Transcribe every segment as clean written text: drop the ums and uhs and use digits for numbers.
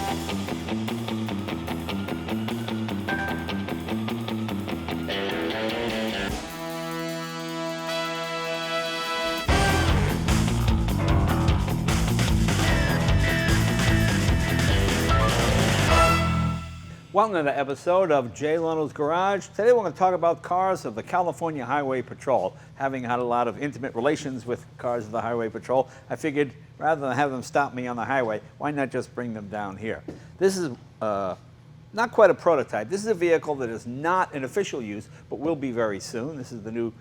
Welcome to the episode of Jay Leno's Garage. Today we're going to talk about cars of the California Highway Patrol. Having had a lot of intimate relations with cars of the Highway Patrol, I figured rather than have them stop me on the highway, why not just bring them down here? This is not quite a prototype. This is a vehicle that is not in official use, but will be very soon. This is the new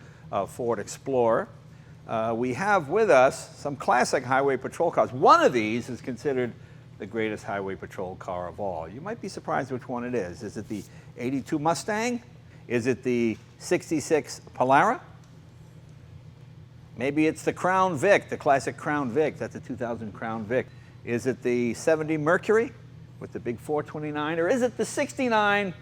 Ford Explorer. We have with us some classic Highway Patrol cars. One of these is considered the greatest Highway Patrol car of all. You might be surprised which one it is. Is it the 82 Mustang? Is it the 66 Polara? Maybe it's the Crown Vic, the classic Crown Vic. That's a 2000 Crown Vic. Is it the 70 Mercury with the big 429? Or is it the 69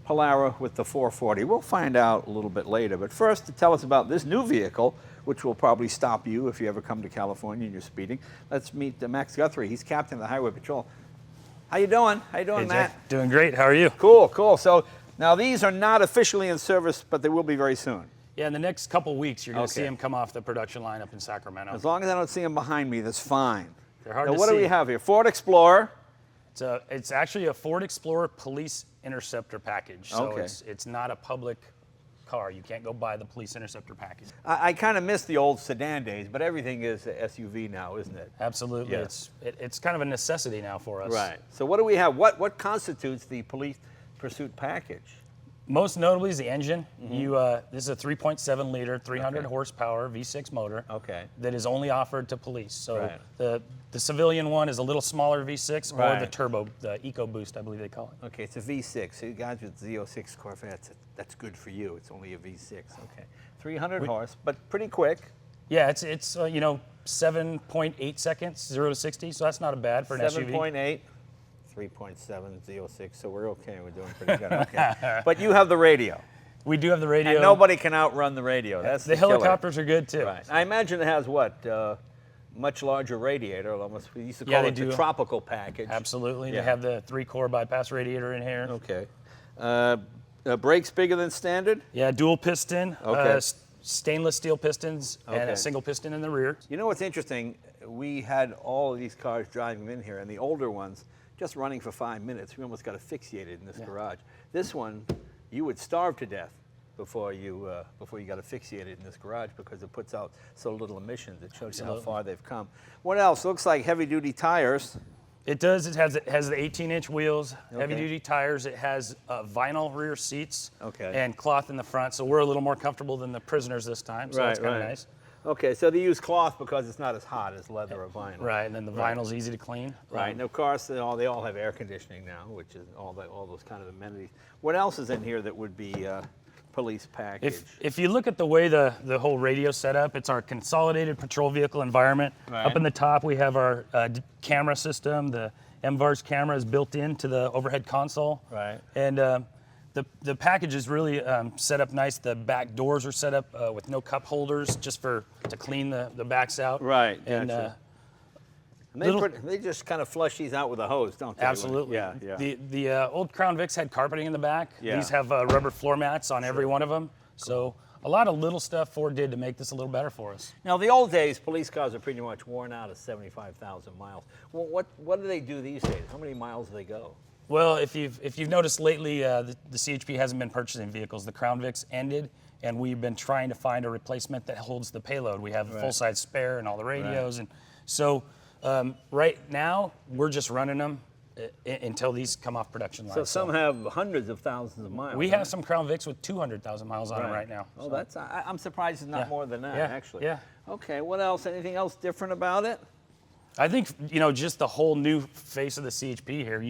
Polara with the 440? We'll find out a little bit later. But first, to tell us about this new vehicle, which will probably stop you if you ever come to California and you're speeding, let's meet Matt Guthrie. He's captain of the Highway Patrol. How you doing? How you doing, Matt? Jay. Doing great. How are you? Cool, cool. So now these are not officially in service, but they will be very soon. Yeah, in the next couple weeks, you're going to see them come off the production line up in Sacramento. As long as I don't see them behind me, that's fine. They're hard now, to what see. do we have here? Ford Explorer. It's actually a Ford Explorer Police Interceptor package. So Okay. it's not a public car. You can't go buy the Police Interceptor package. I kind of miss the old sedan days, but everything is a SUV now, isn't it? Absolutely. Yes. It's kind of a necessity now for us. Right. So what do we have? What constitutes the police pursuit package? Most notably is the engine. This is a 3.7 liter, 300 horsepower V6 motor that is only offered to police. So the civilian one is a little smaller V6 or the turbo, the EcoBoost, I believe they call it. Okay, it's a V6. So you guys with Z06 Corvettes, that's good for you. It's only a V6. Okay, 300 horse, but pretty quick. Yeah, it's 7.8 seconds, 0 to 60. So that's not bad for an SUV. 7.8. 3.7 Z06, so we're okay. We're doing pretty good. Okay. But you have the radio. We do have the radio. And nobody can outrun the radio. That's the helicopters are good too. Right. I imagine it has what? Much larger radiator. Almost we used to call it the tropical package. Absolutely. Yeah. They have the 3-core bypass radiator in here. Okay. Brakes bigger than standard? Yeah, dual piston. Okay. Stainless steel pistons and a single piston in the rear. You know what's interesting? We had all of these cars driving in here, and the older ones just running for 5 minutes. We almost got asphyxiated in this garage. This one, you would starve to death before you got asphyxiated in this garage because it puts out so little emissions. It shows you how far they've come. What else? Looks like heavy-duty tires. It does. It has the 18-inch wheels, heavy-duty tires. It has vinyl rear seats and cloth in the front, so we're a little more comfortable than the prisoners this time, so that's kind of nice. Okay, so they use cloth because it's not as hot as leather or vinyl. Right, and then the vinyl's easy to clean. Right, and of course, they all have air conditioning now, which is all those kind of amenities. What else is in here that would be police package? If you look at the way the whole radio set up, it's our consolidated patrol vehicle environment. Right. Up in the top, we have our camera system. The MVARS camera is built into the overhead console. Right. And the package is really set up nice. The back doors are set up with no cup holders, just to clean the backs out. Right. And they just kind of flush these out with a hose, don't they? Absolutely. Yeah. The old Crown Vics had carpeting in the back. Yeah. These have rubber floor mats on every one of them. Cool. So a lot of little stuff Ford did to make this a little better for us. Now, the old days, police cars are pretty much worn out at 75,000 miles. Well, what do they do these days? How many miles do they go? Well, if you've noticed lately, the CHP hasn't been purchasing vehicles. The Crown Vics ended, and we've been trying to find a replacement that holds the payload. We have a full-size spare and all the radios, and so right now we're just running them until these come off production line. So some have hundreds of thousands of miles. We have some Crown Vics with 200,000 miles on them right now. Oh, so. I'm surprised it's not more than that, actually. Yeah. Okay, what else? Anything else different about it? I think, just the whole new face of the CHP here.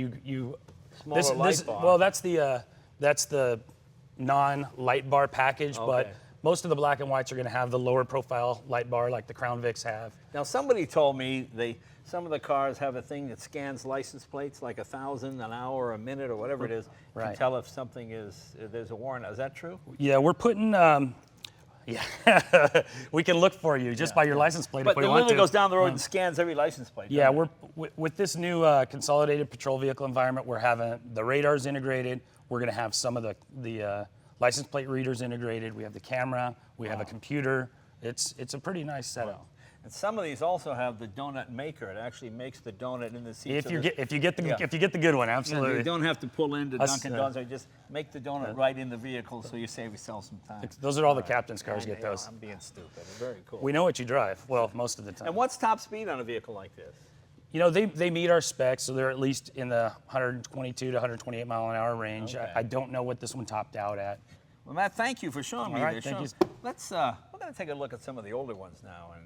Smaller light bar. Well, that's the non-light bar package, but most of the black and whites are going to have the lower profile light bar like the Crown Vics have. Now, somebody told me some of the cars have a thing that scans license plates, like 1,000 an hour or a minute or whatever it is, to tell if something there's a warrant. Is that true? Yeah, we're putting Yeah, we can look for you just by your license plate But if we the want literally to. goes down the road and scans every license plate. Yeah, doesn't it? with this new consolidated patrol vehicle environment, we're having the radars integrated. We're going to have some of the license plate readers integrated. We have the camera. We have a computer. It's a pretty nice setup. And some of these also have the donut maker. It actually makes the donut in the seat. If you get the good one, absolutely. You don't have to pull into Us, Dunkin' Donuts. Or just make the donut right in the vehicle, so you save yourself some time. Those are all the captain's cars get those. I'm being stupid. Very cool. We know what you drive. Well, most of the time. And what's top speed on a vehicle like this? You know, they meet our specs, so they're at least in the 122 to 128 mile an hour range. Okay. I don't know what this one topped out at. Well, Matt, thank you for showing me All right, this. thank you. Let's we're going to take a look at some of the older ones now, and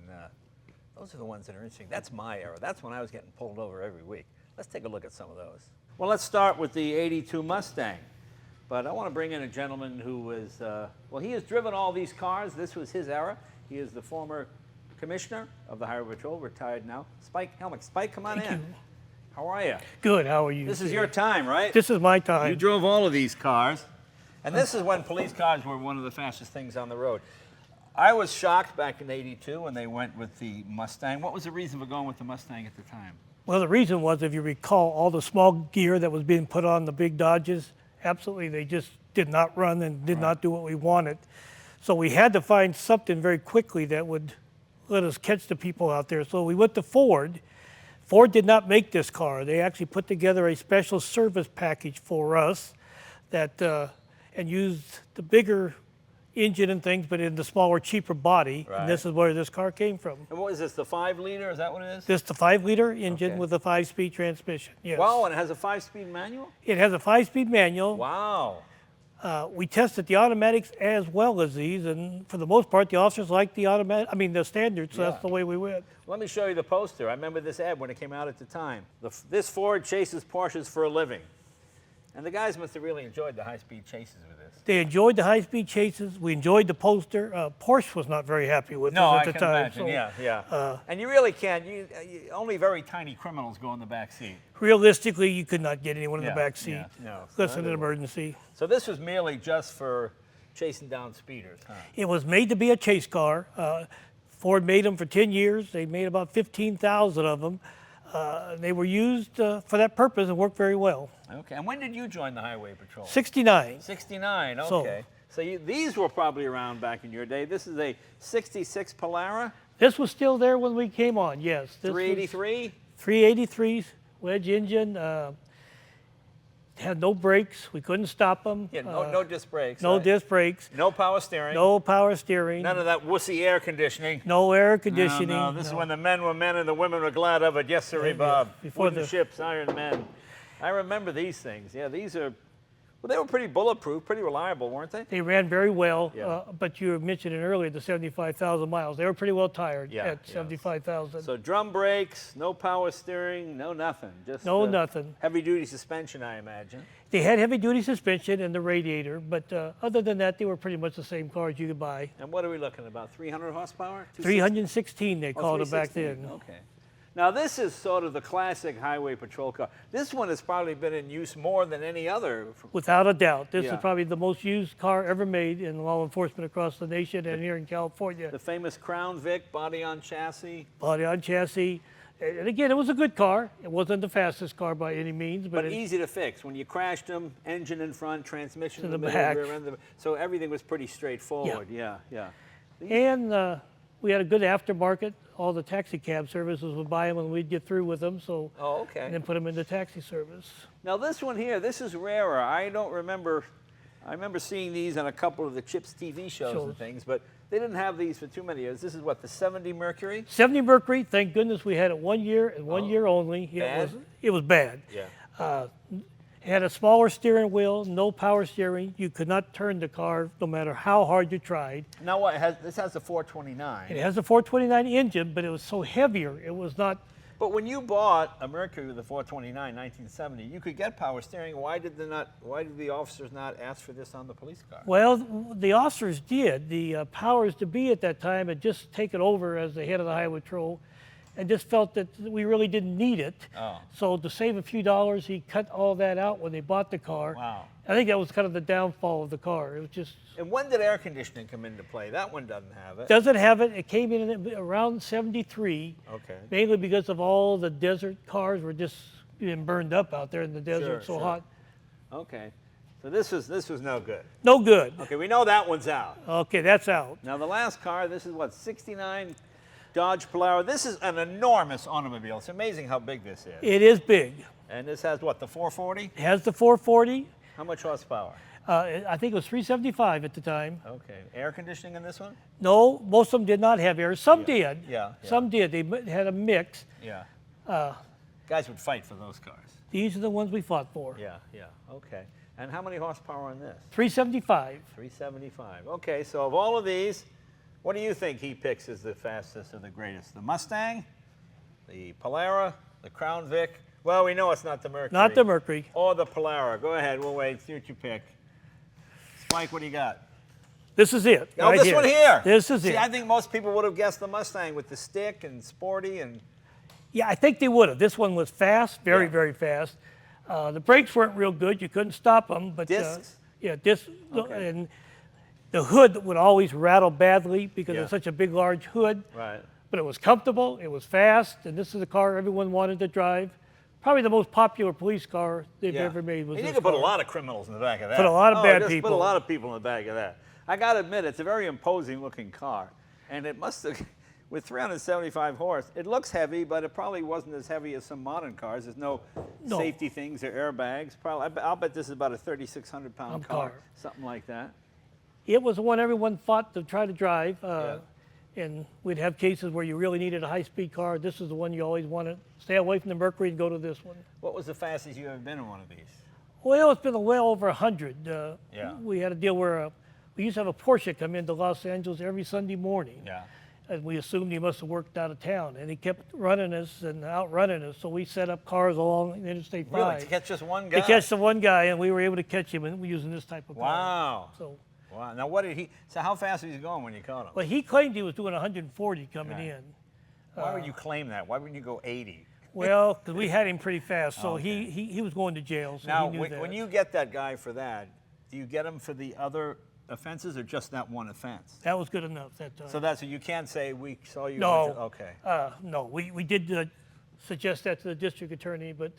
those are the ones that are interesting. That's my era. That's when I was getting pulled over every week. Let's take a look at some of those. Well, let's start with the '82 Mustang. But I want to bring in a gentleman who was, well, he has driven all these cars. This was his era. He is the former commissioner of the Highway Patrol, retired now. Spike Helmick. Spike, come on in. you. How are you? Good, how are you? This is your time, right? This is my You time. drove all of these cars. And this is when police cars were one of the fastest things on the road. I was shocked back in '82 when they went with the Mustang. What was the reason for going with the Mustang at the time? Well, the reason was, if you recall, all the small gear that was being put on the big Dodges, absolutely, they just did not run and did not do what we wanted. So we had to find something very quickly that would let us catch the people out there. So we went to Ford. Ford did not make this car. They actually put together a special service package for us that and used the bigger engine and things, but in the smaller, cheaper body. Right. And this is where this car came from. And what is this, the 5-liter? Is that what it is? This is the 5-liter engine Okay. with a 5-speed transmission. Yes. Wow, and it has a 5-speed manual? It has a 5-speed manual. Wow. We tested the automatics as well as these, and for the most part, the officers liked the automatic. I mean, the standard. So Yeah. that's the way we went. Let me show you the poster. I remember this ad when it came out at the time. This Ford chases Porsches for a living. And the guys must have really enjoyed the high-speed chases with this. They enjoyed the high-speed chases. We enjoyed the poster. Porsche was not very happy with No, us I at the can time. imagine. So, Yeah. And you really can't. Only very tiny criminals go in the back seat. realistically, you could not get anyone in Yeah, the back seat yeah, no. unless So in an emergency. So this was merely just for chasing down speeders, huh? It was made to be a chase car. Ford made them for 10 years. They made about 15,000 of them. They were used for that purpose and worked very well. Okay. And when did you join the Highway Patrol? 69. 69. So- Okay. So these were probably around back in your day. This is a '66 Polara, This was still there when we came on, yes. This was 383. 383 wedge engine. Had no brakes. We couldn't stop them. Yeah. No disc brakes. No right? disc brakes. No power steering. No power steering. None of that wussy air conditioning. No air conditioning. No, this is when the men were men and the women were glad of it. Yes, sirree, Yeah, Bob. before Wooden the- ships, iron men. I remember these things. Yeah, these are, well, they were pretty bulletproof, pretty reliable, weren't they? They ran very well, Yeah. but you mentioned it earlier, the 75,000 miles. They were pretty well tired Yeah, at yeah. 75,000. So drum brakes, no power steering, no nothing. Just No nothing. Heavy duty suspension, I imagine. They had heavy-duty suspension and the radiator, but other than that, they were pretty much the same cars you could buy. And what are we looking at, about 300 horsepower? 316, they Oh, called it back 316. then. Okay. Now this is sort of the classic highway patrol car. This one has probably been in use more than any other. Without a doubt. This Yeah. is probably the most used car ever made in law enforcement across the nation and here in California. The famous Crown Vic, body on chassis. Body on chassis. And again, it was a good car. It wasn't the fastest car by any means, But it, easy to fix. When you crashed them, engine in front, transmission in the the middle, back. rear end, so everything was pretty straightforward. Yeah. and we had a good aftermarket. All the taxi cab services would buy them when we'd get through with them, so Oh, okay. and then put them into taxi service. Now this one here, this is rarer. I don't remember. I remember seeing these on a couple of the Chips TV shows and things, but they didn't have these for too many years. This is what, the 70 Mercury? 70 Mercury, thank goodness we had it 1 year and 1 year only. Bad? It was bad. Yeah. It had a smaller steering wheel, no power steering. You could not turn the car no matter how hard you tried. Now what? This has a 429. It has a 429 engine, but it was so heavier, it was not. But when you bought a Mercury with a 429, 1970, you could get power steering. Why did the officers not ask for this on the police car? Well, the officers did. The powers to be at that time had just taken over as the head of the Highway Patrol and just felt that we really didn't need it. Oh. So to save a few dollars, he cut all that out when they bought the car. Wow. I think that was kind of the downfall of the car. It was just And when did air conditioning come into play? That one doesn't have it. doesn't have it. It came in at around 73, Okay. mainly because of all the desert cars were just being burned up out there in the desert, so sure. hot. Okay. So this was no good. No good. Okay, we know that one's out. Okay, that's out. Now the last car, this is what, 69 Dodge Polara. This is an enormous automobile. It's amazing how big this is. It is big. And this has what, the 440? It has the 440. How much horsepower? I think it was 375 at the time. Okay. Air conditioning in this one? No, most of them did not have air. Some did. Yeah. Some did. They had a mix. Yeah. Guys would fight for those cars. These are the ones we fought for. Yeah. Okay. And how many horsepower on this? 375. 375. Okay, so of all of these, what do you think he picks as the fastest or the greatest? The Mustang, the Polara, the Crown Vic? Well, we know it's not the Mercury. Not the Mercury. Or the Polara. Go ahead, we'll wait, see what you pick. Spike, what do you got? This is it. Oh, right this one here. This is See, it. I think most people would have guessed the Mustang with the stick and sporty and... Yeah, I think they would have. This one was fast, very, Yeah. very fast. The brakes weren't real good. You couldn't stop them. But, Discs? Yeah, discs. Okay. And the hood would always rattle badly because Yeah. it's such a big, large hood. Right. But it was comfortable. It was fast. And this is a car everyone wanted to drive. Probably the most popular police car they've ever made was And you this could put a car. lot of criminals in the back of that. Put a lot of bad just people. Put a lot of people in the back of that. I got to admit, it's a very imposing looking car. And it must have, with 375 horse, it looks heavy, but it probably wasn't as heavy as some modern cars. There's no safety things or airbags. Probably, I'll bet this is about a 3,600 pound car, something like that. It was the one everyone fought to try to drive. And we'd have cases where you really needed a high-speed car. This is the one you always wanted. Stay away from the Mercury and go to this one. What was the fastest you ever been in one of these? Well, it's been well over 100. Yeah. We had a deal where we used to have a Porsche come into Los Angeles every Sunday morning. Yeah. And we assumed he must have worked out of town. And he kept running us and outrunning us. So we set up cars along Interstate 5. Really? To catch just one guy? To catch the one guy, and we were able to catch him using this type of car. Wow. So, Wow. Now, what did he? So, how fast was he going when you caught him? well, he claimed he was doing 140 coming in. Why would you claim that? Why wouldn't you go 80? Well, because we had him pretty fast, so he was going to jail. So Now, he knew that. when you get that guy for that, do you get him for the other offenses or just that one offense? That was good enough that time. So that's what you can't say. We saw you. No. Okay. No, we did suggest that to the district attorney, but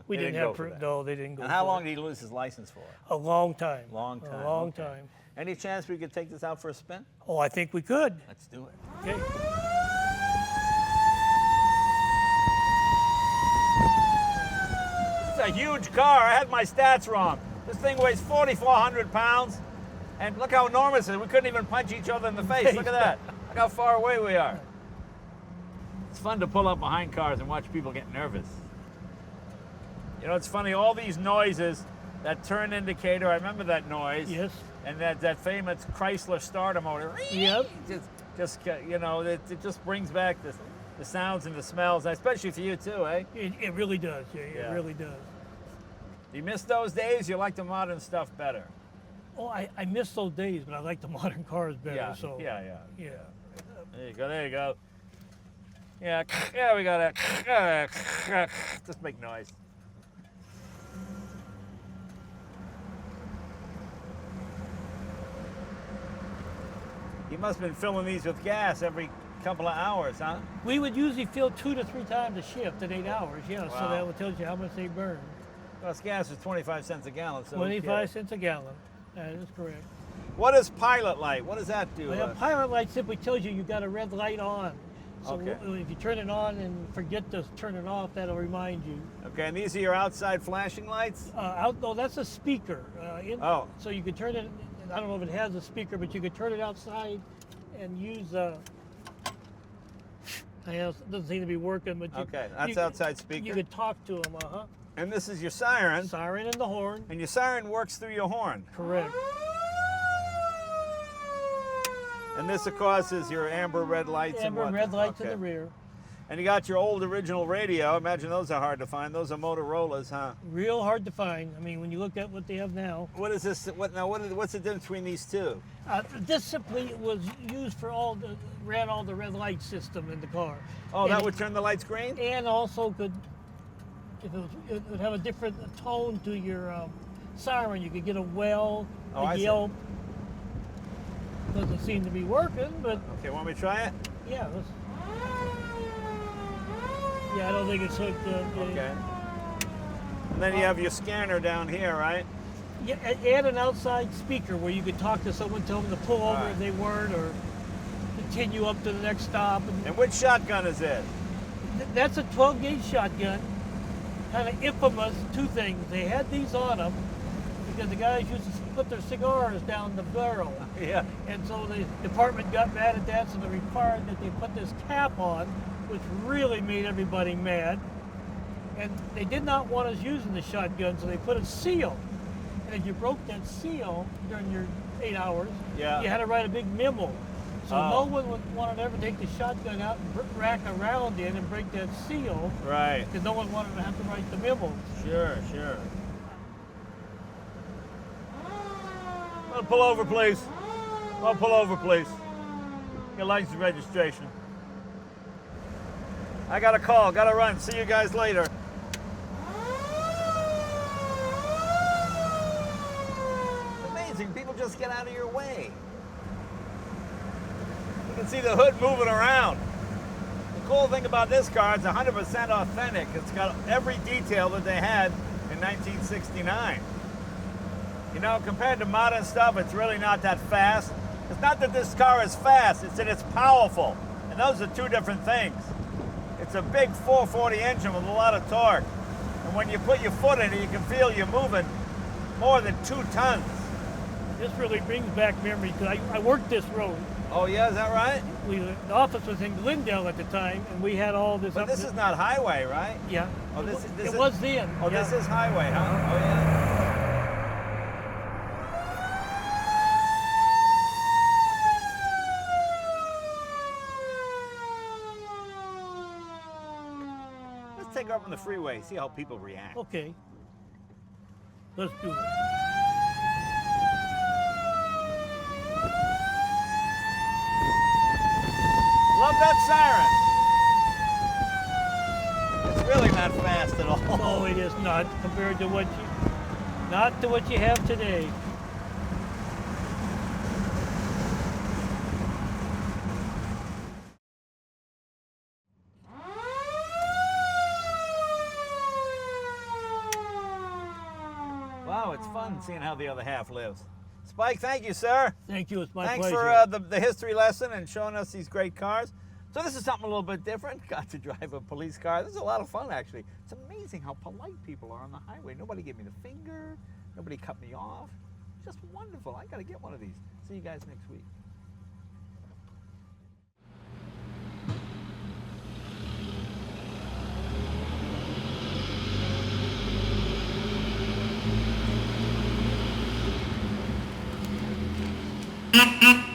we They didn't didn't have go for proof. that. No, they didn't go. And how for long it. did he lose his license for? A long time. Long time. A long okay. time. Any chance we could take this out for a spin? Oh, I think we could. Let's do it. Okay. This is a huge car. I had my stats wrong. This thing weighs 4,400 pounds. And look how enormous it is. We couldn't even punch each other in the face. Look at that. Look how far away we are. It's fun to pull up behind cars and watch people get nervous. You know, it's funny, all these noises, that turn indicator, I remember that noise. Yes. And that famous Chrysler starter motor. Yep. Just you know, it just brings back the sounds and the smells, especially for you too, eh? It really does. Yeah, Yeah. it really does. You miss those days? You like the modern stuff better? Oh, I miss those days, but I like the modern cars better. Yeah, So yeah. yeah. There you go, there you go. Yeah, yeah, we got that. Just make noise. You must have been filling these with gas every couple of hours, huh? We would usually fill 2 to 3 times a shift at 8 hours. Yeah, so Wow. that would tell you how much they burn. Well, this gas is 25 cents a gallon, so 25 cents a gallon. That is correct. What is pilot light? What does that do? Well, pilot light simply tells you got a red light on. So Okay. if you turn it on and forget to turn it off, that'll remind you. Okay, and these are your outside flashing lights? No, that's a speaker. Oh. So you could turn it, I don't know if it has a speaker, but you could turn it outside and use, it doesn't seem to be working, but you, Okay, that's you, outside speaker. You could talk to them, And this is your siren, Siren and the horn. and your siren works through your horn. Correct. And this, of course, is your amber red lights. Amber and red lights in okay. the rear. And you got your old original radio. I imagine those are hard to find. Those are Motorola's, huh? Real hard to find. I mean, when you look at what they have now. What is this? What's the difference between these two? This simply was used for ran all the red light system in the car. Oh, And that would turn the lights green? And also it would have a different tone to your siren. You could get a well, Oh, I a see. yelp. Doesn't seem to be working, but Okay, want me to try it? yeah, I don't think it's hooked. Okay. And then you have your scanner down here, right? Yeah, add an outside speaker where you could talk to someone, tell them to pull over Right. if they weren't, or continue up to the next stop. And which shotgun is it? That's a 12 gauge shotgun. Kind of infamous. Two things. They had these on them because the guys used to put their cigars down the barrel. Yeah. And so the department got mad at that, so they required that they put this cap on, which really made everybody mad. And they did not want us using the shotgun, so they put a seal. And if you broke that seal during your 8 hours, Yeah. you had to write a big memo. So Oh. no one would want to ever take the shotgun out and rack around in and break that seal, Right. because no one wanted to have to write the memo. Sure, sure. Well, pull over, please. Well, pull over, please. Your license and registration. I got a call, got to run. See you guys later. It's amazing. People just get out of your way. You can see the hood moving around. The cool thing about this car, it's 100% authentic. It's got every detail that they had in 1969. You know, compared to modern stuff, it's really not that fast. It's not that this car is fast, it's that it's powerful. And those are two different things. It's a big 440 engine with a lot of torque. And when you put your foot in it, you can feel you're moving more than 2 tons. This really brings back memories, because I worked this road. Oh yeah, is that right? The office was in Glendale at the time, and we had all this. But this is not highway, right? Yeah. Oh, this it is- was then. Oh, yeah. this is highway, huh? Oh yeah. Let's take her up on the freeway, see how people react. Okay. Let's do it. Love that siren. It's really not fast at all. No, it is not compared to what you have today. Wow, it's fun seeing how the other half lives. Spike, thank you, sir. Thank you. It's my Thanks pleasure. for the history lesson and showing us these great cars. So this is something a little bit different. Got to drive a police car. This is a lot of fun, actually. It's amazing how polite people are on the highway. Nobody gave me the finger. Nobody cut me off. It's just wonderful. I got to get one of these. See you guys next week. Mm-hmm.